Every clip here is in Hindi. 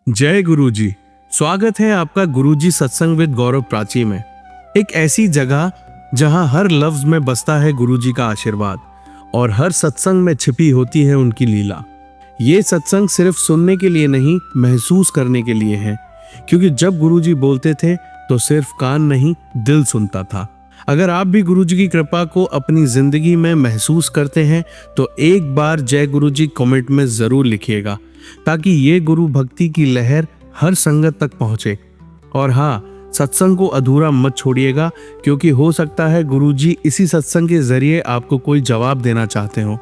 जय गुरुजी। स्वागत है आपका गुरुजी सत्संग विद गौरव प्राची में। एक ऐसी जगह जहां हर लफ्ज में बसता है गुरुजी का आशीर्वाद और हर सत्संग में छिपी होती है उनकी लीला। ये सत्संग सिर्फ सुनने के लिए नहीं, महसूस करने के लिए है, क्योंकि जब गुरुजी बोलते थे तो सिर्फ कान नहीं, दिल सुनता था। अगर आप भी गुरुजी की कृपा को अपनी जिंदगी में महसूस करते हैं तो एक बार जय गुरुजी कमेंट में जरूर लिखिएगा, ताकि ये गुरु भक्ति की लहर हर संगत तक पहुंचे। और हाँ, सत्संग को अधूरा मत छोड़िएगा, क्योंकि हो सकता है गुरुजी इसी सत्संग के जरिए आपको कोई जवाब देना चाहते हो।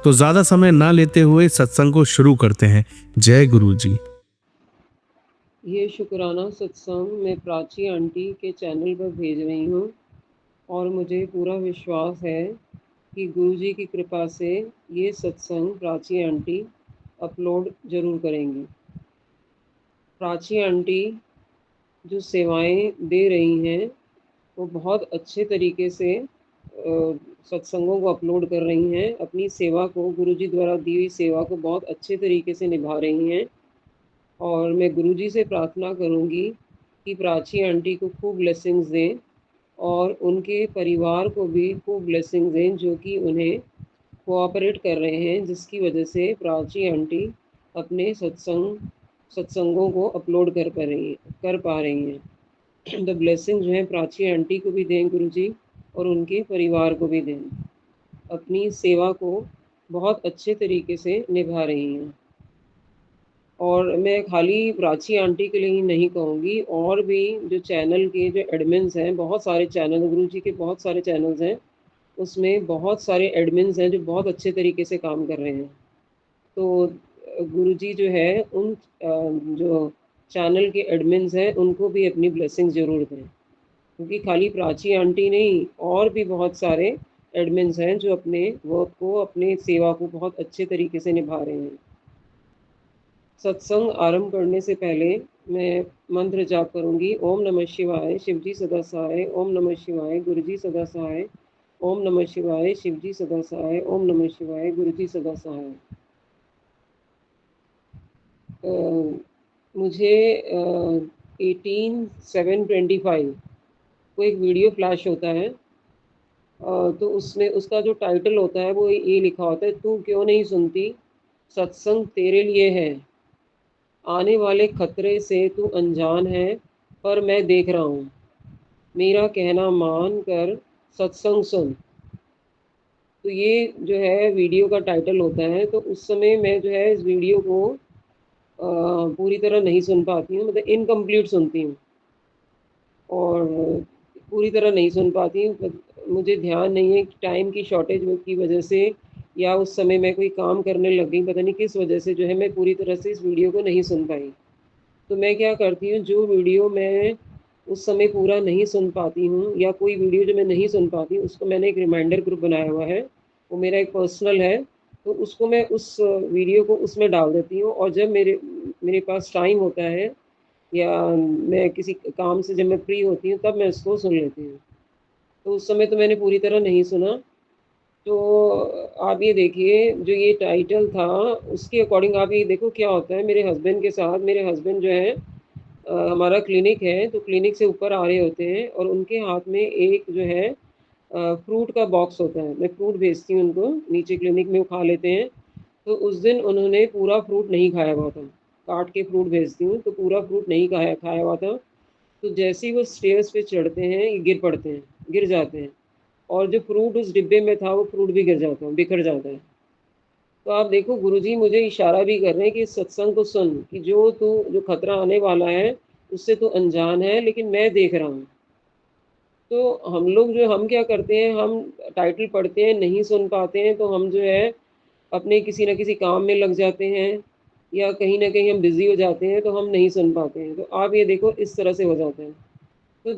तो ज्यादा समय ना लेते हुए सत्संग को शुरू करते हैं। जय गुरुजी। ये शुक्राना सत्संग मैं प्राची आंटी के चैनल पर भेज रही हूँ और मुझे पूरा विश्वास है कि गुरुजी की कृपा से ये सत्संग प्राची आंटी अपलोड ज़रूर करेंगी। प्राची आंटी जो सेवाएं दे रही हैं वो बहुत अच्छे तरीके से सत्संगों को अपलोड कर रही हैं। अपनी सेवा को, गुरुजी द्वारा दी हुई सेवा को बहुत अच्छे तरीके से निभा रही हैं और मैं गुरुजी से प्रार्थना करूँगी कि प्राची आंटी को खूब ब्लेसिंग्स दें और उनके परिवार को भी खूब ब्लेसिंग्स दें, जो कि उन्हें कोऑपरेट कर रहे हैं, जिसकी वजह से प्राची आंटी अपने सत्संगों को अपलोड कर पा रही हैं। द ब्लेसिंग जो है प्राची आंटी को भी दें गुरुजी और उनके परिवार को भी दें। अपनी सेवा को बहुत अच्छे तरीके से निभा रही हैं और मैं खाली प्राची आंटी के लिए ही नहीं कहूँगी, और भी जो चैनल के जो एडमिन्स हैं, बहुत सारे चैनल, गुरुजी के बहुत सारे चैनल्स हैं, उसमें बहुत सारे एडमिन्स हैं जो बहुत अच्छे तरीके से काम कर रहे हैं। तो गुरुजी जो है उन जो चैनल के एडमिन्स हैं उनको भी अपनी ब्लेसिंग ज़रूर दें, क्योंकि खाली प्राची आंटी नहीं, और भी बहुत सारे एडमिन्स हैं जो अपने वर्क को, अपने सेवा को बहुत अच्छे तरीके से निभा रहे हैं। सत्संग आरंभ करने से पहले मैं मंत्र जाप करूंगी। ओम नमः शिवाय, शिवजी सदा सहाय। ओम नमः शिवाय, गुरुजी सदा सहाय। ओम नमः शिवाय, शिवजी सदा सहाय। ओम नमः शिवाय, गुरुजी सदा सहाय। मुझे 18/7/25 को एक वीडियो फ्लैश होता है, तो उसमें उसका जो टाइटल होता है वो ये लिखा होता है, तू क्यों नहीं सुनती, सत्संग तेरे लिए है, आने वाले खतरे से तू अनजान है, पर मैं देख रहा हूँ, मेरा कहना मान कर सत्संग सुन। तो ये जो है वीडियो का टाइटल होता है। तो उस समय मैं जो है इस वीडियो को पूरी तरह नहीं सुन पाती हूँ, मतलब इनकम्प्लीट सुनती हूँ और पूरी तरह नहीं सुन पाती हूँ। मुझे ध्यान नहीं है, टाइम की शॉर्टेज की वजह से या उस समय मैं कोई काम करने लग गई, पता नहीं किस वजह से जो है मैं पूरी तरह से इस वीडियो को नहीं सुन पाई। तो मैं क्या करती हूँ, जो वीडियो मैं उस समय पूरा नहीं सुन पाती हूँ या कोई वीडियो जो मैं नहीं सुन पाती हूँ, उसको मैंने एक रिमाइंडर ग्रुप बनाया हुआ है, वो मेरा एक पर्सनल है, तो उसको मैं उस वीडियो को उसमें डाल देती हूँ और जब मेरे मेरे पास टाइम होता है या मैं किसी काम से जब मैं फ्री होती हूँ तब मैं उसको सुन लेती हूँ। तो उस समय तो मैंने पूरी तरह नहीं सुना। तो आप ये देखिए, जो ये टाइटल था उसके अकॉर्डिंग आप ये देखो क्या होता है। मेरे हस्बैंड के साथ, मेरे हस्बैंड जो है, हमारा क्लिनिक है, तो क्लिनिक से ऊपर आ रहे होते हैं और उनके हाथ में एक जो है फ्रूट का बॉक्स होता है। मैं फ्रूट भेजती हूँ उनको, नीचे क्लिनिक में वो खा लेते हैं। तो उस दिन उन्होंने पूरा फ्रूट नहीं खाया हुआ था, काट के फ्रूट भेजती हूँ तो पूरा फ्रूट नहीं खाया खाया हुआ था। तो जैसे ही वो स्टेयर्स पे चढ़ते हैं ये गिर पड़ते हैं, गिर जाते हैं, और जो फ्रूट उस डिब्बे में था वो फ्रूट भी गिर जाता है, बिखर जाता है। तो आप देखो, गुरुजी मुझे इशारा भी कर रहे हैं कि इस सत्संग को सुन, कि जो खतरा आने वाला है उससे तो अनजान है, लेकिन मैं देख रहा हूँ। तो हम लोग जो हम क्या करते हैं, हम टाइटल पढ़ते हैं, नहीं सुन पाते हैं, तो हम जो है अपने किसी न किसी काम में लग जाते हैं या कहीं न कहीं हम बिज़ी हो जाते हैं, तो हम नहीं सुन पाते हैं। तो आप ये देखो इस तरह से हो जाता है। तो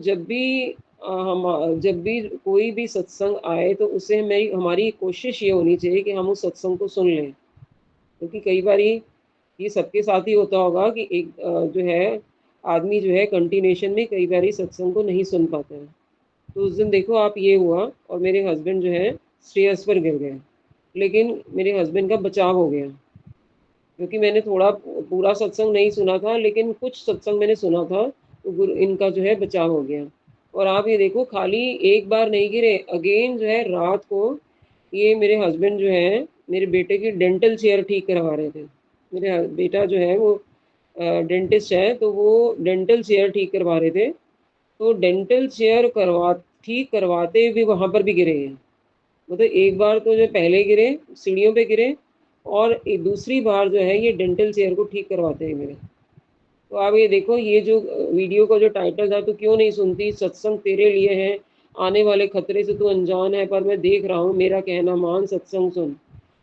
जब भी कोई भी सत्संग आए तो उसे हमारी कोशिश ये होनी चाहिए कि हम उस सत्संग को सुन लें, क्योंकि कई बारी ये सबके साथ ही होता होगा कि एक जो है आदमी जो है कंटिन्यूएशन में कई बारी सत्संग को नहीं सुन पाता है। तो उस दिन देखो आप ये हुआ और मेरे हस्बैंड जो है स्टेयर्स पर गिर गए, लेकिन मेरे हस्बैंड का बचाव हो गया। क्योंकि मैंने थोड़ा पूरा सत्संग नहीं सुना था, लेकिन कुछ सत्संग मैंने सुना था, तो गुरु इनका जो है बचाव हो गया। और आप ये देखो, खाली एक बार नहीं गिरे, अगेन जो है रात को ये मेरे हस्बैंड जो है मेरे बेटे की डेंटल चेयर ठीक करवा रहे थे। मेरे बेटा जो है वो डेंटिस्ट है, तो वो डेंटल चेयर ठीक करवा रहे थे। तो डेंटल चेयर ठीक करवाते भी वहाँ पर भी गिरे हैं। मतलब एक बार तो जो पहले गिरे, सीढ़ियों पे गिरे, और दूसरी बार जो है ये डेंटल चेयर को ठीक करवाते हैं मेरे। तो आप ये देखो, ये जो वीडियो का जो टाइटल था, तो क्यों नहीं सुनती, सत्संग तेरे लिए है, आने वाले खतरे से तू अनजान है, पर मैं देख रहा हूँ, मेरा कहना मान, सत्संग सुन।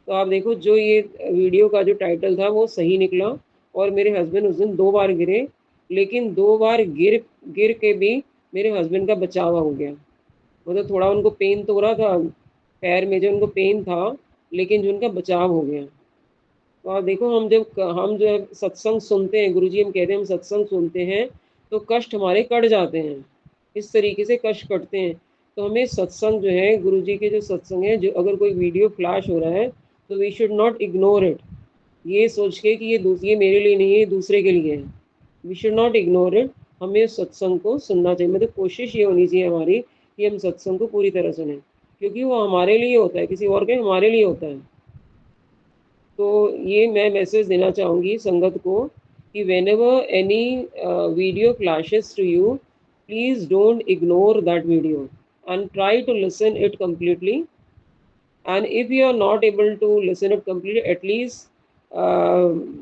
तो आप देखो, जो ये वीडियो का जो टाइटल था वो सही निकला। और मेरे हस्बैंड उस दिन 2 बार गिरे, लेकिन 2 बार गिर गिर के भी मेरे हस्बैंड का बचाव हो गया। मतलब थोड़ा उनको पेन तो हो रहा था, पैर में जो उनको पेन था, लेकिन जो उनका बचाव हो गया। तो आप देखो, हम जो है सत्संग सुनते हैं, गुरुजी हम कहते हैं हम सत्संग सुनते हैं, तो कष्ट हमारे कट जाते हैं। इस तरीके से कष्ट कटते हैं। तो हमें सत्संग जो है, गुरुजी के जो सत्संग है, जो अगर कोई वीडियो फ्लैश हो रहा है, तो we should not ignore it, ये सोच के कि ये मेरे लिए नहीं है, ये दूसरे के लिए है। We should not ignore it. हमें सत्संग को सुनना चाहिए। मतलब कोशिश ये होनी चाहिए हमारी कि हम सत्संग को पूरी तरह सुने, क्योंकि वो हमारे लिए होता है, किसी और के हमारे लिए होता है। तो ये मैं मैसेज देना चाहूँगी संगत को कि whenever any video flashes to you, please don't ignore that video and try to listen it completely. And if you are not able to listen it completely, at least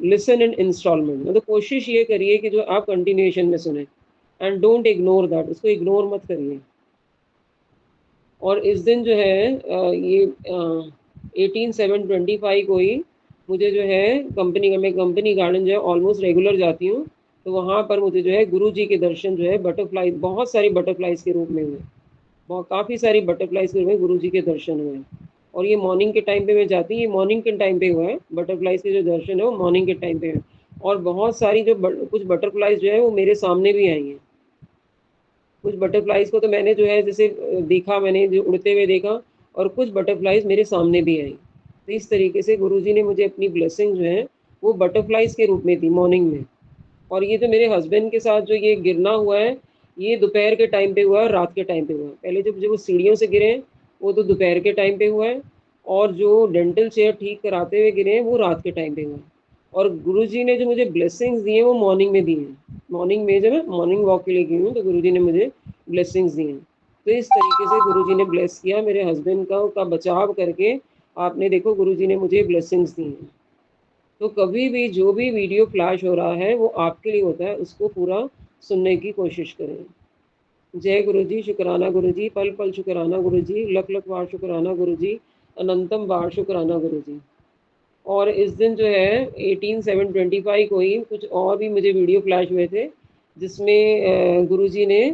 listen in installment। मतलब कोशिश ये करिए कि जो आप कंटिन्यूएशन में सुने, एंड डोंट इग्नोर दैट, उसको इग्नोर मत करिए। और इस दिन जो है ये 18/7/25 को ही मुझे जो है कंपनी का, मैं कंपनी गार्डन जो है ऑलमोस्ट रेगुलर जाती हूँ, तो वहाँ पर मुझे जो है गुरु जी के दर्शन जो है बटरफ्लाई, बहुत सारी बटरफ्लाइज के रूप में हुए। बहुत काफ़ी सारी बटरफ्लाइज के रूप में गुरु जी के दर्शन हुए। और ये मॉर्निंग के टाइम पे मैं जाती हूँ, ये मॉर्निंग के टाइम पे हुआ है, बटरफ्लाइज के जो दर्शन है वो मॉर्निंग के टाइम पे है। और बहुत सारी जो कुछ बटरफ्लाइज जो है वो मेरे सामने भी आई हैं। कुछ बटरफ्लाइज को तो मैंने जो है जैसे देखा, मैंने जो उड़ते हुए देखा, और कुछ बटरफ्लाइज मेरे सामने भी आई। तो इस तरीके से गुरुजी ने मुझे अपनी ब्लेसिंग जो है वो बटरफ्लाइज के रूप में दी मॉर्निंग में। और ये जो मेरे हस्बैंड के साथ जो ये गिरना हुआ है, ये दोपहर के टाइम पे हुआ है, रात के टाइम पे हुआ है। पहले जब जब वो सीढ़ियों से गिरे हैं, वो तो दोपहर के टाइम पे हुआ है। और जो डेंटल चेयर ठीक कराते हुए गिरे हैं, वो रात के टाइम पे हुआ है। और गुरुजी ने जो मुझे ब्लेसिंग्स दी हैं वो मॉर्निंग में दी हैं। मॉर्निंग में जब मैं मॉर्निंग वॉक के लिए गई हूँ, तो गुरुजी ने मुझे ब्लेसिंग्स दी हैं। तो इस तरीके से गुरुजी ने ब्लेस किया मेरे हस्बैंड का बचाव करके। आपने देखो, गुरुजी ने मुझे ब्लेसिंग्स दी हैं। तो कभी भी जो भी वीडियो फ्लैश हो रहा है वो आपके लिए होता है, उसको पूरा सुनने की कोशिश करें। जय गुरु जी, शुक्राना गुरु जी, पल पल शुक्राना गुरु जी, लख लख बार शुक्राना गुरु जी, अनंतम बार शुक्राना गुरु जी। और इस दिन जो है 18/7/25 को ही कुछ और भी मुझे वीडियो फ्लैश हुए थे, जिसमें गुरु जी ने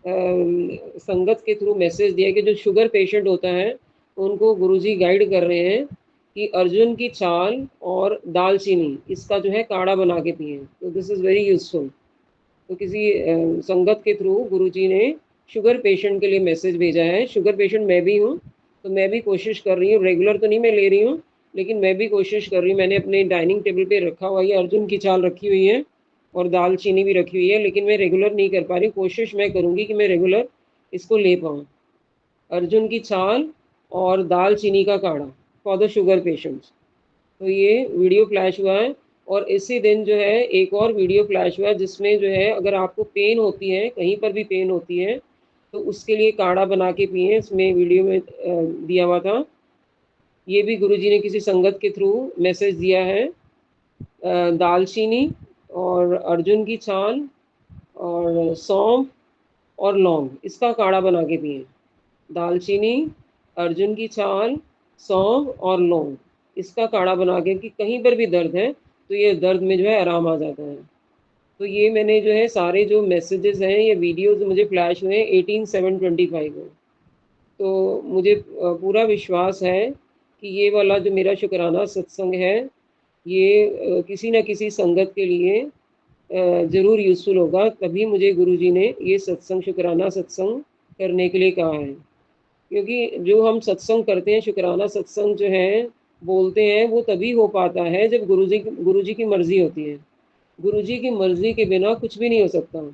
संगत के थ्रू मैसेज दिया कि जो शुगर पेशेंट होता है, उनको गुरुजी गाइड कर रहे हैं कि अर्जुन की छाल और दालचीनी, इसका जो है काढ़ा बना के पिए। तो दिस इज़ वेरी यूजफुल। तो किसी संगत के थ्रू गुरुजी ने शुगर पेशेंट के लिए मैसेज भेजा है। शुगर पेशेंट मैं भी हूँ, तो मैं भी कोशिश कर रही हूँ, रेगुलर तो नहीं मैं ले रही हूँ, लेकिन मैं भी कोशिश कर रही हूँ। मैंने अपने डाइनिंग टेबल पे रखा हुआ है, अर्जुन की छाल रखी हुई है और दालचीनी भी रखी हुई है, लेकिन मैं रेगुलर नहीं कर पा रही। कोशिश मैं करूँगी कि मैं रेगुलर इसको ले पाऊँ। अर्जुन की छाल और दालचीनी का काढ़ा फॉर द शुगर पेशेंट्स। तो ये वीडियो फ्लैश हुआ है। और इसी दिन जो है एक और वीडियो फ्लैश हुआ है, जिसमें जो है अगर आपको पेन होती है, कहीं पर भी पेन होती है, तो उसके लिए काढ़ा बना के पिए। इसमें वीडियो में दिया हुआ था। ये भी गुरुजी ने किसी संगत के थ्रू मैसेज दिया है। दालचीनी और अर्जुन की छाल और सौंफ और लौंग, इसका काढ़ा बना के पिए। दालचीनी, अर्जुन की छाल, सौंफ और लौंग, इसका काढ़ा बना के, कि कहीं पर भी दर्द है तो ये दर्द में जो है आराम आ जाता है। तो ये मैंने जो है सारे जो मैसेजेस हैं, ये वीडियोस मुझे फ्लैश हुए 18/7/25 को। तो मुझे पूरा विश्वास है कि ये वाला जो मेरा शुक्राना सत्संग है, ये किसी न किसी संगत के लिए ज़रूर यूज़फुल होगा। तभी मुझे गुरुजी ने ये सत्संग, शुक्राना सत्संग करने के लिए कहा है। क्योंकि जो हम सत्संग करते हैं, शुक्राना सत्संग जो है, बोलते हैं वो तभी हो पाता है जब गुरुजी की मर्ज़ी होती है। गुरुजी की मर्ज़ी के बिना कुछ भी नहीं हो सकता।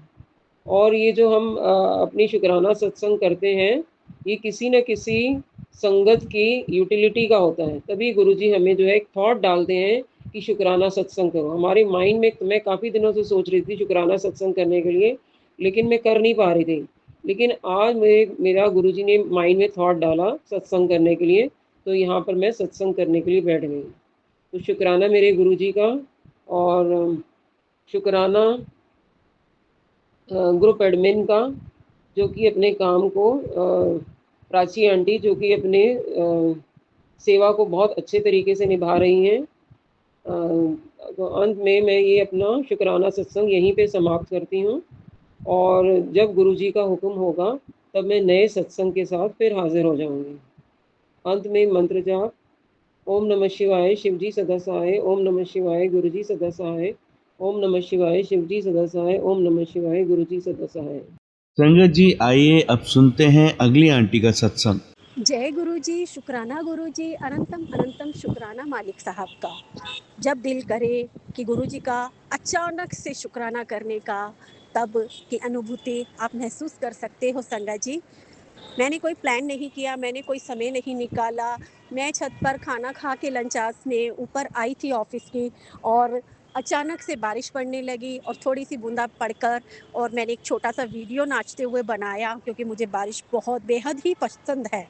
और ये जो हम अपनी शुकराना सत्संग करते हैं, ये किसी न किसी संगत की यूटिलिटी का होता है। तभी गुरुजी हमें जो है एक थॉट डालते हैं कि शुकराना सत्संग करो। हमारे माइंड में मैं काफ़ी दिनों से सोच रही थी शुकराना सत्संग करने के लिए, लेकिन मैं कर नहीं पा रही थी। लेकिन आज मेरा गुरुजी ने माइंड में थॉट डाला सत्संग करने के लिए, तो यहाँ पर मैं सत्संग करने के लिए बैठ गई। तो शुकराना मेरे गुरुजी का। और शुकराना ग्रुप एडमिन का, जो कि अपने काम को प्राची आंटी जो कि अपने सेवा को बहुत अच्छे तरीके से निभा रही हैं। तो अंत में मैं ये अपना शुकराना सत्संग यहीं पे समाप्त करती हूँ, और जब गुरुजी का हुक्म होगा तब मैं नए सत्संग के साथ फिर हाजिर हो जाऊंगी। अंत में मंत्र जाप: ओम नमः शिवाय, शिवजी सदा सहाय। ओम नमः शिवाय, गुरुजी सदा सहाय। ओम नमः शिवाय, शिवजी सदा सहाय। ओम नमः शिवाय, गुरुजी सदा सहाय। संगत जी, आइए अब सुनते हैं अगली आंटी का सत्संग। जय गुरु जी, शुक्राना गुरु जी, अनंतम अनंतम शुक्राना मालिक साहब का। जब दिल करे कि गुरु जी का अचानक से शुक्राना करने का, तब की अनुभूति आप महसूस कर सकते हो संगत जी। मैंने कोई प्लान नहीं किया, मैंने कोई समय नहीं निकाला। मैं छत पर खाना खा के लंच आवर्स में ऊपर आई थी ऑफिस की, और अचानक से बारिश पड़ने लगी और थोड़ी सी बूंदा पड़कर, और मैंने एक छोटा सा वीडियो नाचते हुए बनाया, क्योंकि मुझे बारिश बहुत बेहद ही पसंद है।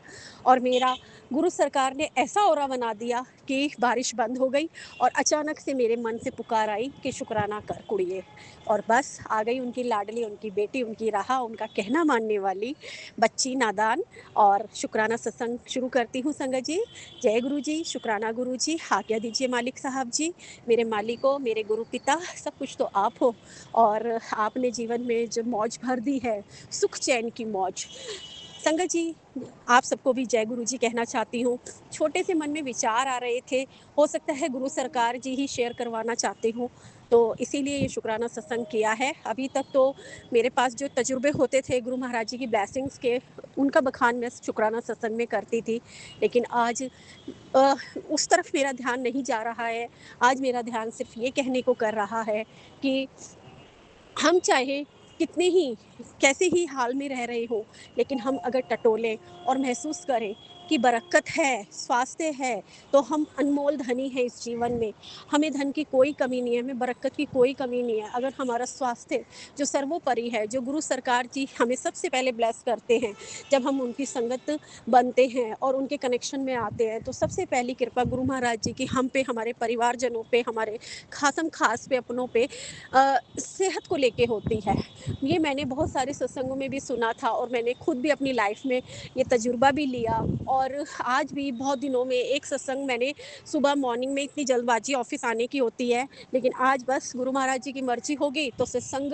और मेरा गुरु सरकार ने ऐसा औरा बना दिया कि बारिश बंद हो गई, और अचानक से मेरे मन से पुकार आई कि शुक्राना कर कुड़िए। और बस आ गई उनकी लाडली, उनकी बेटी, उनकी राह, उनका कहना मानने वाली बच्ची नादान। और शुक्राना सत्संग शुरू करती हूँ संगत जी। जय गुरु जी, शुक्राना गुरु जी, आज्ञा दीजिए मालिक साहब जी। मेरे मालिको, मेरे गुरु पिता, सब कुछ तो आप हो, और आपने जीवन में जो मौज भर दी है, सुख चैन की मौज। संगत जी, आप सबको भी जय गुरु जी कहना चाहती हूँ। छोटे से मन में विचार आ रहे थे, हो सकता है गुरु सरकार जी ही शेयर करवाना चाहते हूँ, तो इसीलिए ये शुक्राना सत्संग किया है। अभी तक तो मेरे पास जो तजुर्बे होते थे गुरु महाराज जी की ब्लेसिंग्स के, उनका बखान मैं शुक्राना सत्संग में करती थी। लेकिन आज उस तरफ मेरा ध्यान नहीं जा रहा है। आज मेरा ध्यान सिर्फ ये कहने को कर रहा है कि हम चाहे कितने ही कैसे ही हाल में रह रहे हो, लेकिन हम अगर टटोलें और महसूस करें कि बरकत है, स्वास्थ्य है, तो हम अनमोल धनी हैं इस जीवन में। हमें धन की कोई कमी नहीं है, हमें बरकत की कोई कमी नहीं है। अगर हमारा स्वास्थ्य जो सर्वोपरि है, जो गुरु सरकार जी हमें सबसे पहले ब्लेस करते हैं, जब हम उनकी संगत बनते हैं और उनके कनेक्शन में आते हैं, तो सबसे पहली कृपा गुरु महाराज जी की हम पे, हमारे परिवारजनों पे, हमारे खासम खास पे, अपनों पे सेहत को लेके होती है। ये मैंने बहुत सारे सत्संगों में भी सुना था, और मैंने खुद भी अपनी लाइफ में ये तजुर्बा भी लिया। और आज भी बहुत दिनों में एक सत्संग मैंने सुबह मॉर्निंग में, इतनी जल्दबाजी ऑफिस आने की होती है, लेकिन आज बस गुरु महाराज जी की मर्जी होगी तो सत्संग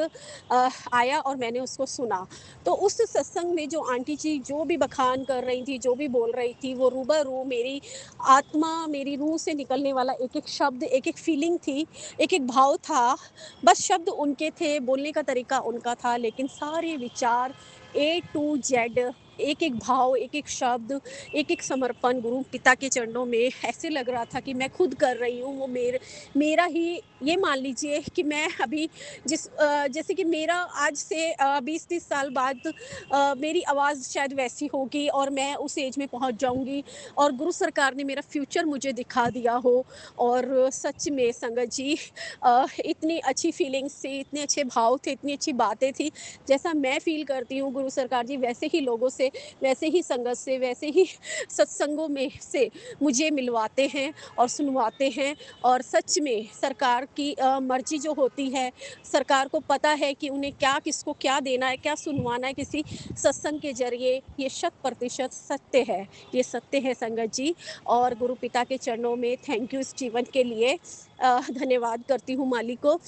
आया और मैंने उसको सुना। तो उस सत्संग में जो आंटी जी जो भी बखान कर रही थी, जो भी बोल रही थी, वो रूबरू मेरी आत्मा, मेरी रूह से निकलने वाला एक एक शब्द, एक एक फीलिंग थी, एक एक भाव था। बस शब्द उनके थे, बोलने का तरीका उनका था, लेकिन सारे विचार ए टू जेड, एक एक भाव, एक एक शब्द, एक एक समर्पण गुरु पिता के चरणों में, ऐसे लग रहा था कि मैं खुद कर रही हूँ। वो मेरा ही, ये मान लीजिए कि मैं अभी जैसे कि मेरा आज से 20-30 साल बाद मेरी आवाज़ शायद वैसी होगी, और मैं उस एज में पहुँच जाऊँगी, और गुरु सरकार ने मेरा फ्यूचर मुझे दिखा दिया हो। और सच में संगत जी, इतनी अच्छी फीलिंग्स थी, इतने अच्छे भाव थे, इतनी अच्छी बातें थी। जैसा मैं फ़ील करती हूँ गुरु सरकार जी वैसे ही लोगों से, वैसे ही संगत से, वैसे ही सत्संगों में से मुझे मिलवाते हैं और सुनवाते हैं। और सच में सरकार की मर्ज़ी जो होती है, सरकार को पता है कि उन्हें क्या, किसको क्या देना है, क्या सुनवाना है किसी सत्संग के ज़रिए। ये 100% सत्य है, ये सत्य है संगत जी। और गुरु पिता के चरणों में थैंक यू इस जीवन के लिए। धन्यवाद करती हूँ मालिक को।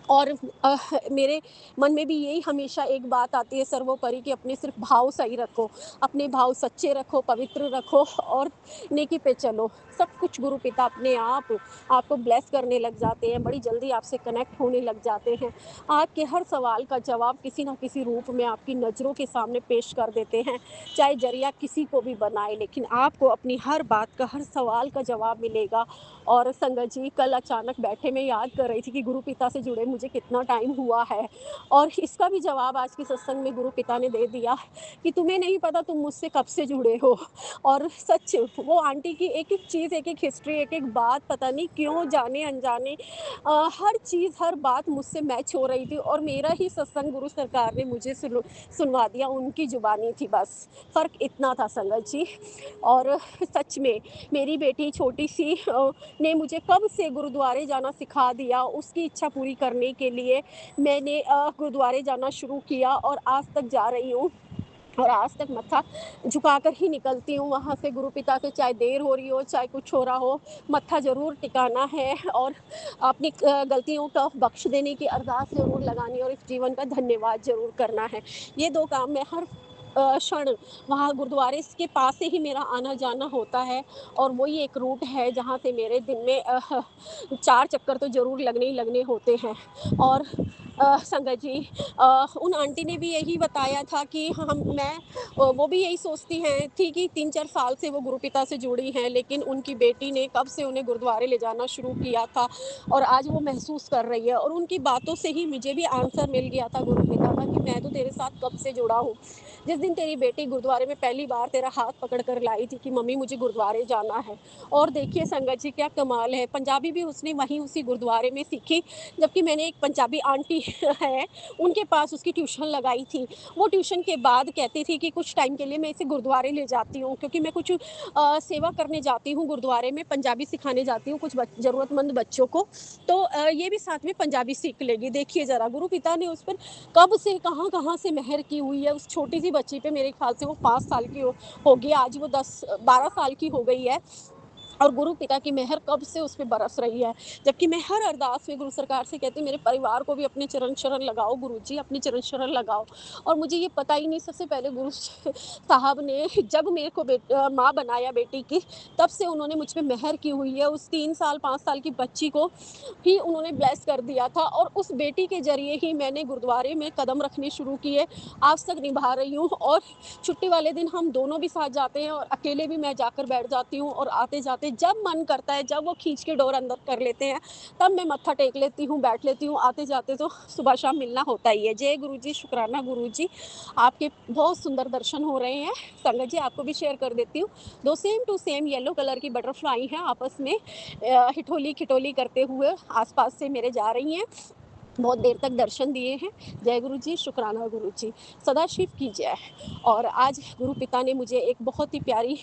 और अ, मेरे मन में भी यही हमेशा एक बात आती है सर्वोपरि कि अपने सिर्फ भाव सही रखो, अपने भाव सच्चे रखो, पवित्र रखो और नेकी पे चलो। सब कुछ गुरु पिता अपने आप आपको ब्लेस करने लग जाते हैं, बड़ी जल्दी आपसे कनेक्ट होने लग जाते हैं। आपके हर सवाल का जवाब किसी न किसी रूप में आपकी नज़रों के सामने पेश कर देते हैं, चाहे ज़रिया किसी को भी बनाए, लेकिन आपको अपनी हर बात का, हर सवाल का जवाब मिलेगा। और संगत जी, कल अचानक बैठे मैं याद कर रही थी कि गुरु पिता से जुड़े मुझे कितना टाइम हुआ है, और इसका भी जवाब आज के सत्संग में गुरु पिता ने दे दिया कि तुम्हें नहीं पता तुम मुझसे कब से जुड़े हो। और सच वो आंटी की एक एक चीज़, एक एक हिस्ट्री, एक एक बात, पता नहीं क्यों जाने अनजाने हर चीज़, हर बात मुझसे मैच हो रही थी, और मेरा ही सत्संग गुरु सरकार ने मुझे सुनवा दिया, उनकी जुबानी थी बस। फ़र्क इतना था संगत जी। और सच में मेरी बेटी छोटी सी ने मुझे कब से गुरुद्वारे जाना सिखा दिया। उसकी इच्छा पूरी करने के लिए मैंने गुरुद्वारे जाना शुरू किया और आज तक जा रही हूँ। और आज तक मत्था झुकाकर ही निकलती हूँ वहाँ से गुरु पिता से, चाहे देर हो रही हो, चाहे कुछ हो रहा हो, मत्था ज़रूर टिकाना है और अपनी गलतियों का बख्श देने की अरदास ज़रूर लगानी है और इस जीवन का धन्यवाद ज़रूर करना है। ये 2 काम मैं हर क्षण वहाँ गुरुद्वारे के पास से ही मेरा आना-जाना होता है, और वही एक रूट है जहाँ से मेरे दिन में 4 चक्कर तो ज़रूर लगने ही लगने होते हैं। और संगत जी, उन आंटी ने भी यही बताया था कि वो भी यही सोचती हैं थी कि 3-4 साल से वो गुरुपिता से जुड़ी हैं, लेकिन उनकी बेटी ने कब से उन्हें गुरुद्वारे ले जाना शुरू किया था और आज वो महसूस कर रही है, और उनकी बातों से ही मुझे भी आंसर मिल गया था गुरुपिता का कि मैं तो तेरे साथ कब से जुड़ा हूँ। जिस दिन तेरी बेटी गुरुद्वारे में पहली बार तेरा हाथ पकड़ कर लाई थी कि मम्मी मुझे गुरुद्वारे जाना है, और देखिए संगत जी क्या कमाल है, पंजाबी भी उसने वहीं उसी गुरुद्वारे में सीखी, जबकि मैंने एक पंजाबी आंटी है, उनके पास उसकी ट्यूशन लगाई थी। वो ट्यूशन के बाद कहती थी कि कुछ टाइम के लिए मैं इसे गुरुद्वारे ले जाती हूँ, क्योंकि मैं कुछ सेवा करने जाती हूँ गुरुद्वारे में, पंजाबी सिखाने जाती हूँ कुछ ज़रूरतमंद बच्चों को, तो ये भी साथ में पंजाबी सीख लेगी। देखिए ज़रा गुरु पिता ने उस पर कब से कहाँ-कहाँ से मेहर की हुई है, उस छोटी-सी बच्ची पे। मेरे ख़्याल से वो 5 साल की होगी, आज वो 10-12 साल की हो गई है। और गुरु पिता की मेहर कब से उस पे बरस रही है। जबकि मैं हर अरदास में गुरु सरकार से कहती हूँ मेरे परिवार को भी अपने चरण शरण लगाओ गुरुजी, अपने चरण शरण लगाओ। और मुझे ये पता ही नहीं, सबसे पहले साहब ने जब मेरे को माँ बनाया बेटी की, तब से उन्होंने मुझ पे मेहर की हुई है। उस 3 साल 5 साल की बच्ची को ही उन्होंने ब्लेस कर दिया था, और उस बेटी के ज़रिए ही मैंने गुरुद्वारे में कदम रखने शुरू किए। आज तक निभा रही हूँ, और छुट्टी वाले दिन हम दोनों भी साथ जाते हैं, और अकेले भी मैं जाकर बैठ जाती हूँ, और आते-जाते जब मन करता है, जब वो खींच के डोर अंदर कर लेते हैं, तब मैं मत्था टेक लेती हूँ, बैठ लेती हूँ। आते-जाते तो सुबह-शाम मिलना होता ही है। जय गुरु जी, शुकराना गुरु जी। आपके बहुत सुंदर दर्शन हो रहे हैं। संगत जी, आपको भी शेयर कर देती हूँ। 2 same to same yellow colour की बटरफ्लाई हैं, आपस में हिठोली-खिठोली करते हुए आस-पास से मेरे जा रही हैं। बहुत देर तक दर्शन दिए हैं। जय गुरु जी, शुकराना गुरु जी, सदाशिव की जय। और आज गुरु पिता ने मुझे एक बहुत ही प्यारी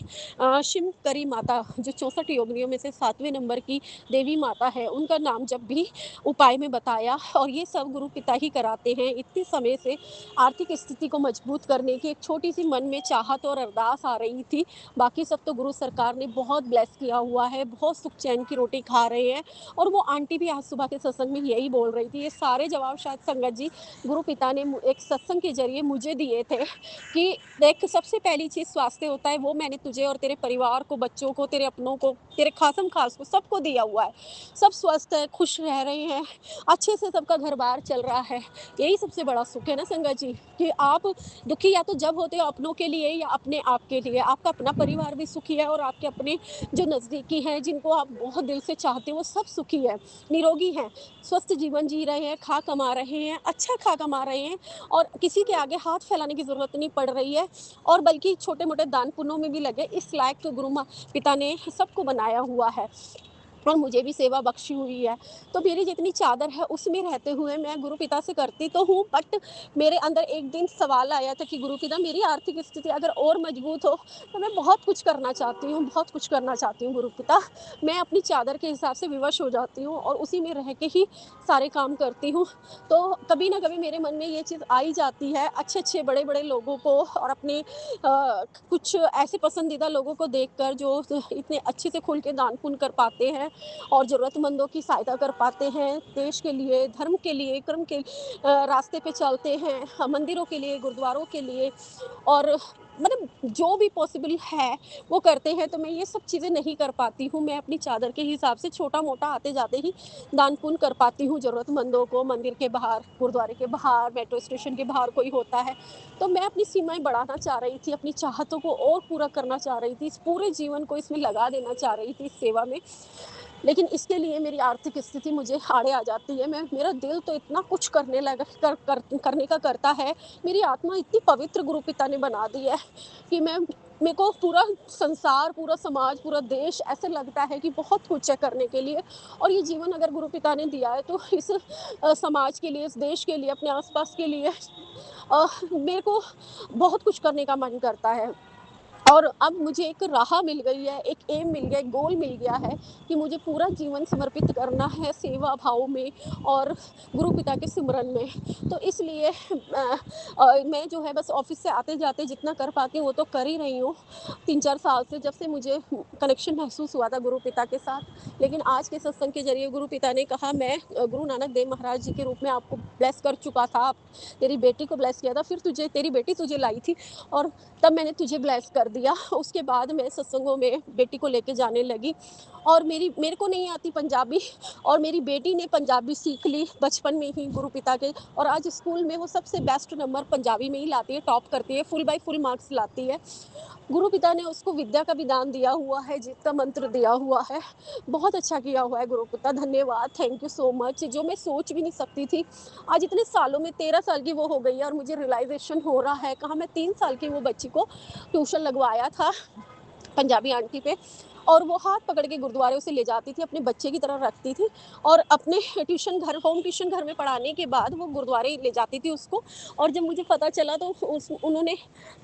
शिवकरी माता, जो 64 योगिनियों में से 7वें नंबर की देवी माता है, उनका नाम जब भी उपाय में बताया, और ये सब गुरु पिता ही कराते हैं। इतने समय से आर्थिक स्थिति को मजबूत करने की एक छोटी-सी मन में चाहत और अरदास आ रही थी। बाकी सब तो गुरु सरकार ने बहुत ब्लेस किया हुआ है, बहुत सुख चैन की रोटी खा रहे हैं। और वो आंटी भी आज सुबह के सत्संग में यही बोल रही थी। ये सारे जवाब शायद संगत जी गुरु पिता ने एक सत्संग के जरिए मुझे दिए थे कि देख, सबसे पहली चीज़ स्वास्थ्य होता है, वो मैंने तुझे और तेरे परिवार को, बच्चों को, तेरे अपनों को, तेरे खासम खास को, सबको दिया हुआ है। सब स्वस्थ है, खुश रह रहे हैं, अच्छे से सबका घर-बार चल रहा है। यही सबसे बड़ा सुख है ना संगत जी, कि आप दुखी या तो जब होते हो अपनों के लिए या अपने आप के लिए। आपका अपना परिवार भी सुखी है, और आपके अपने जो नज़दीकी हैं, जिनको आप बहुत दिल से चाहते हो, वो सब सुखी है, निरोगी हैं, स्वस्थ जीवन जी रहे हैं, खा कमा रहे हैं, अच्छा खा कमा रहे हैं, और किसी के आगे हाथ फैलाने की ज़रूरत नहीं पड़ रही है, और बल्कि छोटे-मोटे दान पुण्यों में भी लगे। इस लायक तो गुरु माँ पिता ने सबको बनाया हुआ है। और मुझे भी सेवा बख्शी हुई है। तो मेरी जितनी चादर है उसमें रहते हुए मैं गुरु पिता से करती तो हूँ, बट मेरे अंदर एक दिन सवाल आया था कि गुरु पिता, मेरी आर्थिक स्थिति अगर और मजबूत हो तो मैं बहुत कुछ करना चाहती हूँ, बहुत कुछ करना चाहती हूँ गुरु पिता। मैं अपनी चादर के हिसाब से विवश हो जाती हूँ और उसी में रह के ही सारे काम करती हूँ। तो कभी न कभी मेरे मन में ये चीज़ आ ही जाती है, अच्छे-अच्छे बड़े-बड़े लोगों को और अपने कुछ ऐसे पसंदीदा लोगों को देखकर जो इतने अच्छे से खुल के दान पुण्य कर पाते हैं, और ज़रूरतमंदों की सहायता कर पाते हैं, देश के लिए, धर्म के लिए, कर्म के रास्ते पे चलते हैं, मंदिरों के लिए, गुरुद्वारों के लिए और मतलब जो भी पॉसिबल है वो करते हैं। तो मैं ये सब चीज़ें नहीं कर पाती हूँ। मैं अपनी चादर के हिसाब से छोटा-मोटा आते-जाते ही दान-पुण्य कर पाती हूँ ज़रूरतमंदों को, मंदिर के बाहर, गुरुद्वारे के बाहर, मेट्रो स्टेशन के बाहर कोई होता है। तो मैं अपनी सीमाएँ बढ़ाना चाह रही थी, अपनी चाहतों को और पूरा करना चाह रही थी, इस पूरे जीवन को इसमें लगा देना चाह रही थी इस सेवा में। लेकिन इसके लिए मेरी आर्थिक स्थिति मुझे आड़े आ जाती है। मैं मेरा दिल तो इतना कुछ करने लगा करने का करता है, मेरी आत्मा इतनी पवित्र गुरु पिता ने बना दी है कि मेरे को पूरा संसार, पूरा समाज, पूरा देश ऐसे लगता है कि बहुत कुछ है करने के लिए और ये जीवन अगर गुरु पिता ने दिया है तो इस समाज के लिए, इस देश के लिए, अपने आस-पास के लिए मेरे को बहुत कुछ करने का मन करता है। और अब मुझे एक राह मिल गई है, एक एम मिल गया, एक गोल मिल गया है कि मुझे पूरा जीवन समर्पित करना है सेवा भाव में और गुरु पिता के सिमरन में। तो इसलिए मैं जो है बस ऑफ़िस से आते-जाते जितना कर पाती हूँ वो तो कर ही रही हूँ, 3-4 साल से जब से मुझे कनेक्शन महसूस हुआ था गुरु पिता के साथ। लेकिन आज के सत्संग के ज़रिए गुरु पिता ने कहा मैं गुरु नानक देव महाराज जी के रूप में आपको ब्लेस कर चुका था, तेरी बेटी को ब्लेस किया था, फिर तेरी बेटी तुझे लाई थी और तब मैंने तुझे ब्लेस कर दिया। उसके बाद मैं सत्संगों में बेटी को लेके जाने लगी और मेरे को नहीं आती पंजाबी और मेरी बेटी ने पंजाबी सीख ली बचपन में ही गुरु पिता के और आज स्कूल में वो सबसे बेस्ट नंबर पंजाबी में ही लाती है, टॉप करती है, फुल बाय फुल मार्क्स लाती है। गुरु पिता ने उसको विद्या का भी दान दिया हुआ है, जीत का मंत्र दिया हुआ है। बहुत अच्छा किया हुआ है गुरु पिता, धन्यवाद, थैंक यू सो मच। जो मैं सोच भी नहीं सकती थी, आज इतने सालों में 13 साल की वो हो गई है और मुझे रियलाइज़ेशन हो रहा है, कहाँ मैं 3 साल की वो बच्ची को ट्यूशन लगवाया था पंजाबी आंटी पे और वो हाथ पकड़ के गुरुद्वारे उसे ले जाती थी, अपने बच्चे की तरह रखती थी और अपने होम ट्यूशन घर में पढ़ाने के बाद वो गुरुद्वारे ले जाती थी उसको और जब मुझे पता चला तो उन्होंने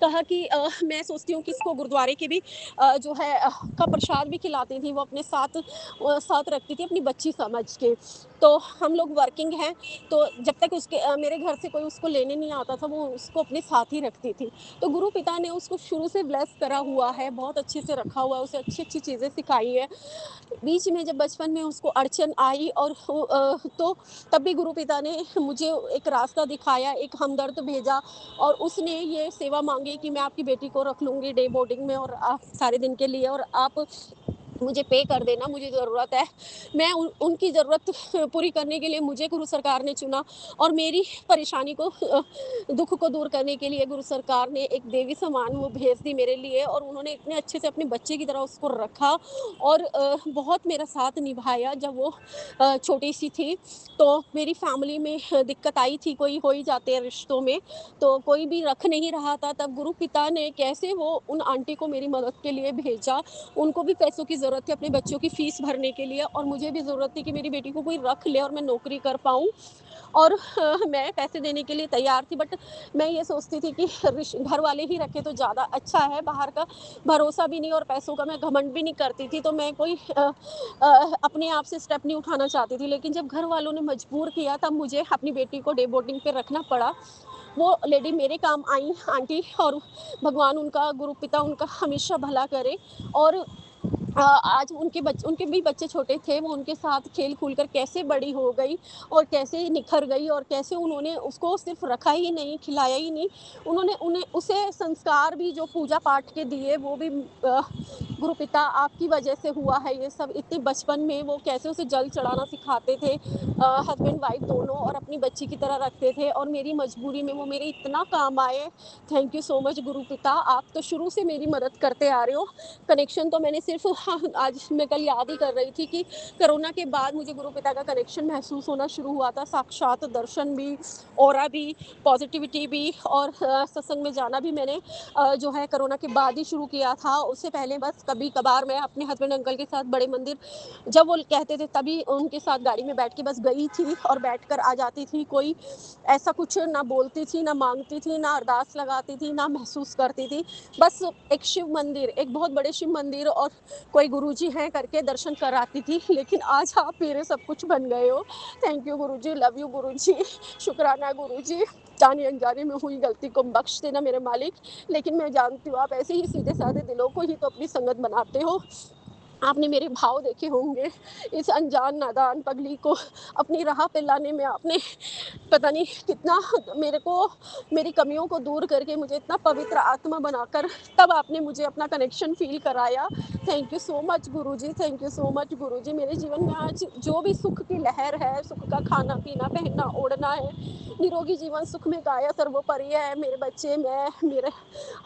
कहा कि मैं सोचती हूँ कि इसको गुरुद्वारे के भी जो है का प्रसाद भी खिलाती थी वो अपने साथ रखती थी अपनी बच्ची समझ के। तो हम लोग वर्किंग हैं तो जब तक मेरे घर से कोई उसको लेने नहीं आता था वो उसको अपने साथ ही रखती थी। तो गुरु पिता ने उसको शुरू से ब्लेस करा हुआ है, बहुत अच्छे से रखा हुआ है, उसे अच्छी-अच्छी चीज़ें सिखाई हैं। बीच में जब बचपन में उसको अड़चन आई और तो तब भी गुरु पिता ने मुझे एक रास्ता दिखाया, एक हमदर्द भेजा और उसने ये सेवा माँगी कि मैं आपकी बेटी को रख लूँगी डे बोर्डिंग में और आप सारे दिन के लिए और आप मुझे पे कर देना, मुझे ज़रूरत है। मैं उनकी ज़रूरत पूरी करने के लिए मुझे गुरु सरकार ने चुना और मेरी परेशानी को दुःख को दूर करने के लिए गुरु सरकार ने एक देवी समान वो भेज दी मेरे लिए और उन्होंने इतने अच्छे से अपने बच्चे की तरह उसको रखा और बहुत मेरा साथ निभाया जब वो छोटी-सी थी। तो मेरी फैमिली में दिक्कत आई थी, कोई हो ही जाते हैं रिश्तों में, तो कोई भी रख नहीं रहा था, तब गुरु पिता ने कैसे वो उन आंटी को मेरी मदद के लिए भेजा। उनको भी पैसों की ज़रूरत थी अपने बच्चों की फ़ीस भरने के लिए और मुझे भी ज़रूरत थी कि मेरी बेटी को कोई रख ले और मैं नौकरी कर पाऊँ और मैं पैसे देने के लिए तैयार थी बट मैं ये सोचती थी कि घर वाले ही रखें तो ज़्यादा अच्छा है, बाहर का भरोसा भी नहीं और पैसों का मैं घमंड भी नहीं करती थी, तो मैं कोई अपने आप से स्टेप नहीं उठाना चाहती थी। लेकिन जब घर वालों ने मजबूर किया तब मुझे अपनी बेटी को डे बोर्डिंग पे रखना पड़ा। वो लेडी मेरे काम आई आंटी और भगवान उनका गुरु पिता उनका हमेशा भला करे और आज उनके भी बच्चे छोटे थे, वो उनके साथ खेल-खूल कर कैसे बड़ी हो गई और कैसे निखर गई और कैसे उन्होंने उसको सिर्फ़ रखा ही नहीं, खिलाया ही नहीं, उन्होंने उन्हें उसे संस्कार भी जो पूजा-पाठ के दिए वो भी गुरु पिता आपकी वजह से हुआ है ये सब। इतने बचपन में वो कैसे उसे जल चढ़ाना सिखाते थे हस्बैंड वाइफ दोनों और अपनी बच्ची की तरह रखते थे और मेरी मजबूरी में वो मेरे इतना काम आए। थैंक यू सो मच गुरु पिता, आप तो शुरू से मेरी मदद करते आ रहे हो। कनेक्शन तो मैंने सिर्फ़ हाँ, आज मैं कल याद ही कर रही थी कि कोरोना के बाद मुझे गुरु पिता का कनेक्शन महसूस होना शुरू हुआ था, साक्षात दर्शन भी, ऑरा भी, पॉज़िटिविटी भी और सत्संग में जाना भी मैंने जो है कोरोना के बाद ही शुरू किया था। उससे पहले बस कभी-कभार मैं अपने हस्बैंड अंकल के साथ बड़े मंदिर जब वो कहते थे तभी उनके साथ गाड़ी में बैठ के बस गई थी और बैठकर आ जाती थी। कोई ऐसा कुछ ना बोलती थी, ना माँगती थी, ना अरदास लगाती थी, ना महसूस करती थी। बस एक शिव मंदिर, एक बहुत बड़े शिव मंदिर और कोई गुरुजी हैं करके दर्शन कराती थी। लेकिन आज आप मेरे सब कुछ बन गए हो। Thank you Guruji, love you Guruji, शुक्राना गुरुजी। जाने-अनजाने में हुई गलती को बख्श देना मेरे मालिक। लेकिन मैं जानती हूँ आप ऐसे ही सीधे-साधे दिलों को ही तो अपनी संगत बनाते हो। आपने मेरे भाव देखे होंगे। इस अनजान नादान पगली को अपनी राह पे लाने में आपने पता नहीं कितना मेरे को मेरी कमियों को दूर करके मुझे इतना पवित्र आत्मा बनाकर तब आपने मुझे अपना कनेक्शन फ़ील कराया। Thank you so much Guruji, thank you so much Guruji. मेरे जीवन में आज जो भी सुख की लहर है, सुख का खाना-पीना, पहनना-ओढ़ना है, निरोगी जीवन सुख में काया सर्वोपरि है। मेरे बच्चे, मैं, मेरे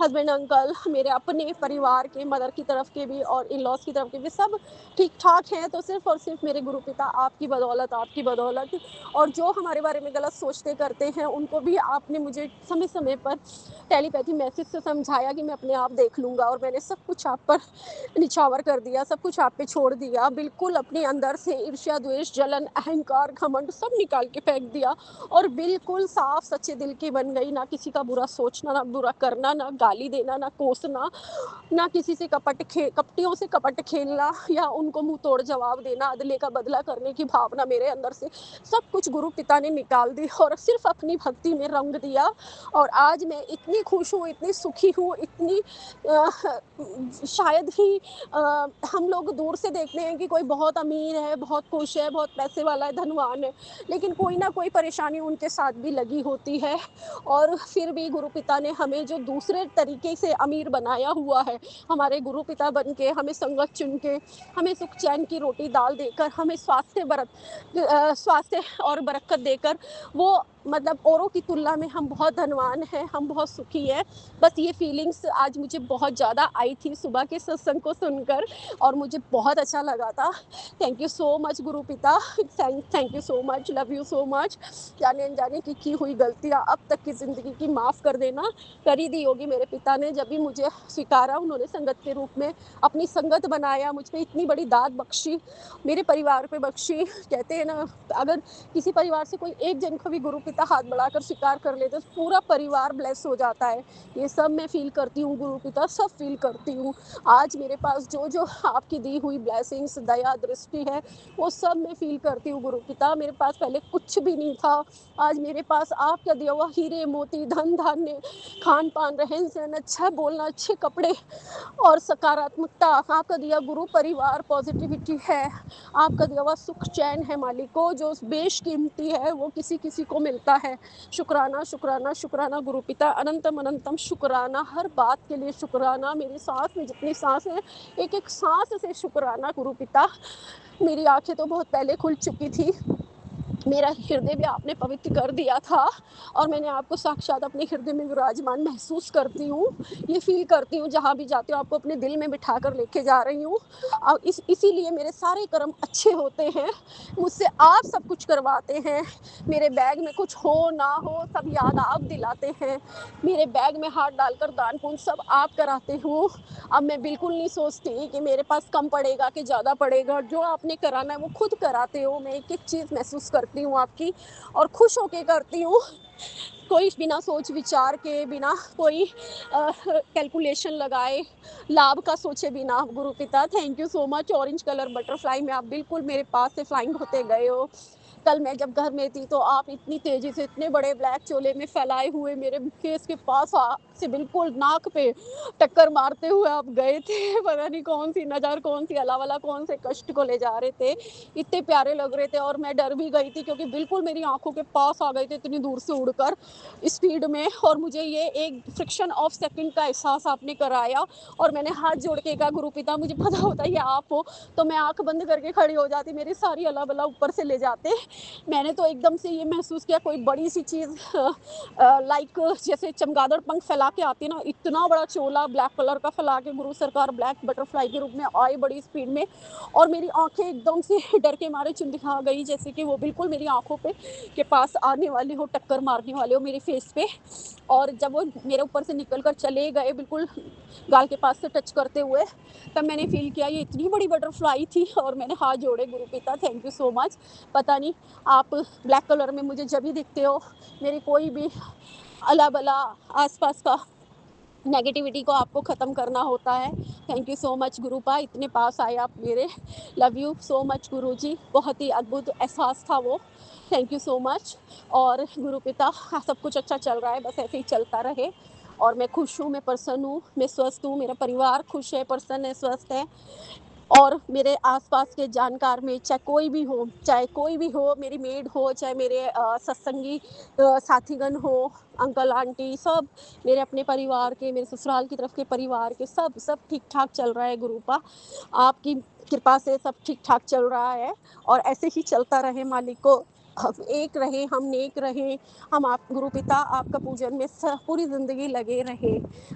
हस्बैंड, अंकल, मेरे अपने परिवार के मदर की तरफ के भी और इन-लॉज़ की तरफ के भी सब ठीक-ठाक हैं, तो सिर्फ़ और सिर्फ़ मेरे गुरुपिता आपकी बदौलत और जो हमारे बारे में गलत सोचते करते हैं, उनको भी आपने मुझे समय-समय पर टेलीपैथी मैसेज से समझाया कि मैं अपने आप देख लूँगा और मैंने सब कुछ आप पर निछावर कर दिया, सब कुछ आप पे छोड़ दिया। बिल्कुल अपने अंदर से ईर्ष्या, द्वेष, जलन, अहंकार, घमंड सब निकाल के फेंक दिया और बिल्कुल साफ सच्चे दिल की बन गई। ना किसी का बुरा सोचना, ना बुरा करना, ना गाली देना, ना कोसना, ना किसी से कपटियों से कपट खेलना या उनको मुँह तोड़ जवाब देना, अदले का बदला करने की भावना मेरे अंदर से सब कुछ गुरु पिता ने निकाल दी और सिर्फ़ अपनी भक्ति में रंग दिया और आज मैं इतनी खुश हूँ, इतनी सुखी हूँ, इतनी शायद ही हम लोग दूर से देखते हैं कि कोई बहुत अमीर है, बहुत खुश है, बहुत पैसे वाला है, धनवान है, लेकिन कोई ना कोई परेशानी उनके साथ भी लगी होती है और फिर भी गुरु पिता ने हमें जो दूसरे तरीके से अमीर बनाया हुआ है, हमारे गुरु पिता बन के, हमें संगत चुन के, हमें सुख चैन की रोटी दाल देकर, हमें स्वास्थ्य और बरकत देकर वो मतलब औरों की तुलना में हम बहुत धनवान हैं, हम बहुत सुखी हैं। बस ये फीलिंग्स आज मुझे बहुत ज़्यादा आई थी सुबह के सत्संग को सुनकर और मुझे बहुत अच्छा लगा था। थैंक यू सो मच गुरु पिता, thank you so much, love you so much. जाने-अनजाने की हुई गलतियाँ अब तक की ज़िंदगी की माफ़ कर देना। कर ही दी होगी मेरे पिता ने जब भी मुझे स्वीकारा उन्होंने संगत के रूप में, अपनी संगत बनाया, मुझ पे इतनी बड़ी दात बख्शी, मेरे परिवार पे बख्शी। कहते हैं ना अगर किसी परिवार से कोई एक जन को भी गुरु पिता हाथ बढ़ाकर स्वीकार कर ले तो पूरा परिवार ब्लेस हो जाता है। ये सब मैं फ़ील करती हूँ गुरु पिता, सब फ़ील करती हूँ। आज मेरे पास जो-जो आपकी दी हुई ब्लेसिंग्स, दया, दृष्टि है, वो सब मैं फ़ील करती हूँ गुरु पिता। मेरे पास पहले कुछ भी नहीं था, आज मेरे पास आपका दिया हुआ हीरे, मोती, धन-धान्य, खान-पान, रहन-सहन, अच्छा बोलना, अच्छे कपड़े और सकारात्मकता, आपका दिया गुरु परिवार, पॉज़िटिविटी है, आपका दिया हुआ सुख चैन है मालिकों, जो बेशकीमती है, वो किसी-किसी को मिलता है। शुक्राना, शुक्राना, शुक्राना गुरु पिता, अनंतम अनंतम शुक्राना, हर बात के लिए शुक्राना, मेरी साँस में जितनी साँस है, एक-एक साँस से शुक्राना गुरु पिता। मेरी आँखें तो बहुत पहले खुल चुकी थी, मेरा हृदय भी आपने पवित्र कर दिया था और मैंने आपको साक्षात अपने हृदय में विराजमान महसूस करती हूँ। ये फ़ील करती हूँ जहाँ भी जाती हूँ आपको अपने दिल में बिठा कर लेके जा रही हूँ। इसीलिए मेरे सारे कर्म अच्छे होते हैं। मुझसे आप सब कुछ करवाते हैं। मेरे बैग में कुछ हो ना हो सब याद आप दिलाते हैं। मेरे बैग में हाथ डालकर दान पुण्य सब आप कराते हो। अब मैं बिल्कुल नहीं सोचती कि मेरे पास कम पड़ेगा कि ज़्यादा पड़ेगा। जो आपने कराना है वो खुद कराते हो। मैं एक-एक चीज़ महसूस करती हूँ आपकी और खुश होके करती हूँ। कोई बिना सोच विचार के, बिना कोई कैलकुलेशन लगाए, लाभ का सोचे बिना गुरु पिता thank you so much orange colour butterfly में आप बिल्कुल मेरे पास से फ्लाइंग होते गए हो। कल मैं जब घर में थी तो आप इतनी तेज़ी से इतने बड़े ब्लैक चोले में फैलाए हुए मेरे फेस के पास से बिल्कुल नाक पे टक्कर मारते हुए आप गए थे। पता नहीं कौन-सी नज़र, कौन-सी अलावला, कौन से कष्ट को ले जा रहे थे। इतने प्यारे लग रहे थे और मैं डर भी गई थी क्योंकि बिल्कुल मेरी आँखों के पास आ गए थे इतनी दूर से उड़कर स्पीड में और मुझे ये एक फ्रिक्शन ऑफ सेकंड का एहसास आपने कराया और मैंने हाथ जोड़ के कहा गुरु पिता मुझे पता होता ये आप हो तो मैं आँख बंद करके खड़ी हो जाती, मेरी सारी अला-बला ऊपर से ले जाते। मैंने तो एकदम से ये महसूस किया कोई बड़ी-सी चीज़ लाइक जैसे चमगादड़ पंख फैला के आती है ना, इतना बड़ा चोला ब्लैक कलर का फैला के गुरु सरकार ब्लैक बटरफ्लाई के रूप में आई बड़ी स्पीड में और मेरी आँखें एकदम से डर के मारे चुंदिखा गई जैसे कि वो बिल्कुल मेरी आँखों पे के पास आने वाले हो, टक्कर मारने वाले हो मेरे फेस पे और जब वो मेरे ऊपर से निकल कर चले गए बिल्कुल गाल के पास से टच करते हुए, तब मैंने फ़ील किया ये इतनी बड़ी बटरफ्लाई थी और मैंने हाथ जोड़े गुरु पिता थैंक यू सो मच। पता नहीं आप ब्लैक कलर में मुझे जब भी दिखते हो, मेरी कोई भी अला-बला आस-पास का नेगेटिविटी को आपको ख़त्म करना होता है। थैंक यू सो मच गुरुपा इतने पास आए आप मेरे। लव यू सो मच गुरुजी बहुत ही अद्भुत एहसास था वो। थैंक यू सो मच और गुरु पिता हाँ, सब कुछ अच्छा चल रहा है बस ऐसे ही चलता रहे और मैं खुश हूँ, मैं प्रसन्न हूँ, मैं स्वस्थ हूँ, मेरा परिवार खुश है, प्रसन्न है, स्वस्थ है। और मेरे आसपास के जानकार में चाहे कोई भी हो, मेरी मेड हो, चाहे मेरे सत्संगी साथीगण हो, अंकल आंटी सब, मेरे अपने परिवार के, मेरे ससुराल की तरफ के परिवार के सब ठीक ठाक चल रहा है गुरुपा। आपकी कृपा से सब ठीक ठाक चल रहा है और ऐसे ही चलता रहे मालिक को। हम एक रहे, हम नेक रहे, हम आप गुरु पिता आपका पूजन में पूरी ज़िंदगी लगे रहे।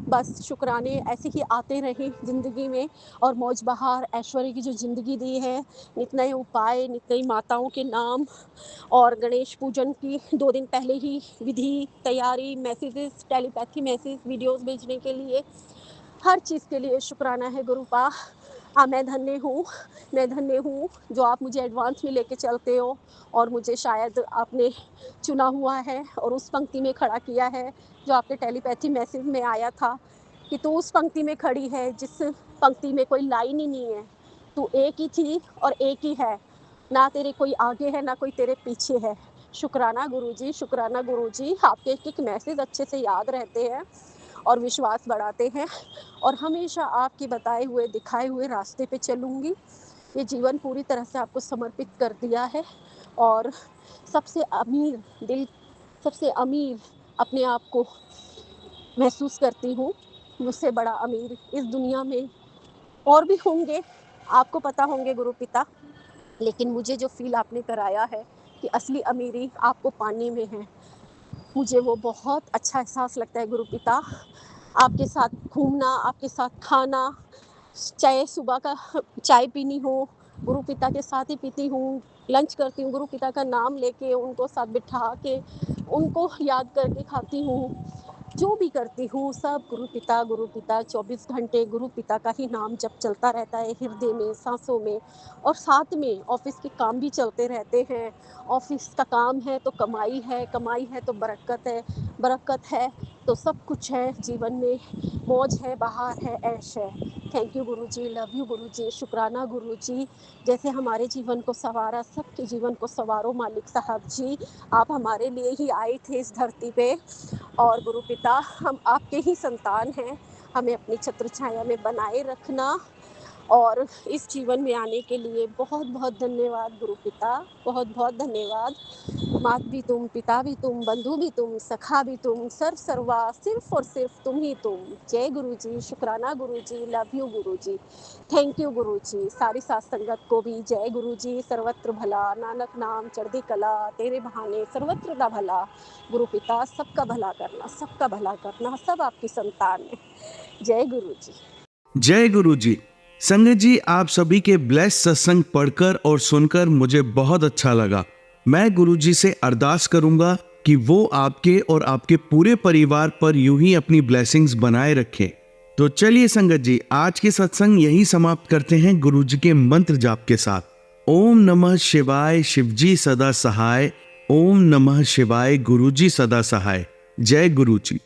बस शुक्राने ऐसे ही आते रहे ज़िंदगी में और मौज बहार ऐश्वर्य की जो ज़िंदगी दी है, नित नए उपाय, नित नई माताओं के नाम और गणेश पूजन की 2 दिन पहले ही विधि, तैयारी, मैसेजेस, टेलीपैथी मैसेज, वीडियोज़ भेजने के लिए, हर चीज़ के लिए शुक्राना है गुरुपा। मैं धन्य हूँ जो आप मुझे एडवांस में लेके चलते हो और मुझे शायद आपने चुना हुआ है और उस पंक्ति में खड़ा किया है जो आपके टेलीपैथी मैसेज में आया था कि तू उस पंक्ति में खड़ी है जिस पंक्ति में कोई लाइन ही नहीं है। तू एक ही थी और एक ही है, ना तेरे कोई आगे है ना कोई तेरे पीछे है। शुक्राना गुरुजी, शुक्राना गुरुजी। आपके एक-एक मैसेज अच्छे से याद रहते हैं और विश्वास बढ़ाते हैं और हमेशा आपके बताए हुए, दिखाए हुए रास्ते पे चलूँगी। ये जीवन पूरी तरह से आपको समर्पित कर दिया है और सबसे अमीर दिल, सबसे अमीर अपने आप को महसूस करती हूँ। मुझसे बड़ा अमीर इस दुनिया में और भी होंगे, आपको पता होंगे गुरु पिता, लेकिन मुझे जो फ़ील आपने कराया है कि असली अमीरी आपको पाने में है, मुझे वो बहुत अच्छा एहसास लगता है गुरुपिता। आपके साथ घूमना, आपके साथ खाना, चाहे सुबह का चाय पीनी हो, गुरुपिता के साथ ही पीती हूँ। लंच करती हूँ, गुरुपिता का नाम लेके, उनको साथ बिठा के, उनको याद करके खाती हूँ। जो भी करती हूँ सब गुरुपिता 24 घंटे गुरुपिता का ही नाम जप चलता रहता है हृदय में, साँसों में और साथ में ऑफ़िस के काम भी चलते रहते हैं। ऑफ़िस का काम है तो कमाई है तो बरकत है तो सब कुछ है जीवन में, मौज है, बहार है, ऐश है। Thank you Guruji, love you Guruji, शुक्राना गुरुजी। जैसे हमारे जीवन को संवारा, सबके जीवन को संवारो मालिक साहब जी। आप हमारे लिए ही आए थे इस धरती पे और गुरुपिता हम आपके ही संतान हैं। हमें अपनी छत्र छाया में बनाए रखना और इस जीवन में आने के लिए बहुत-बहुत धन्यवाद गुरुपिता, बहुत-बहुत धन्यवाद। मात भी तुम, पिता भी तुम, बंधु भी तुम, सखा भी तुम, सर्वसर्वा सिर्फ़ और सिर्फ़ तुम ही तुम। जय गुरुजी, शुक्राना Guruji, love you Guruji. Thank you Guruji. सारी साथ संगत को भी जय गुरुजी, सर्वत्र भला, नानक नाम चढ़ती कला, तेरे बहाने सर्वत्र दा भला। गुरुपिता सबका भला करना, सब आपकी संतान है। जय गुरुजी। जय गुरु जी। संगत जी, आप सभी के ब्लेस सत्संग पढ़कर और सुनकर मुझे बहुत अच्छा लगा। मैं गुरु जी से अरदास करूंगा कि वो आपके और आपके पूरे परिवार पर यूं ही अपनी ब्लेसिंग्स बनाए रखें। तो चलिए संगत जी, आज के सत्संग यही समाप्त करते हैं गुरु जी के मंत्र जाप के साथ। ओम नमः शिवाय, शिवजी सदा सहाय। ओम नमः शिवाय, गुरु जी सदा सहाय। जय गुरु जी।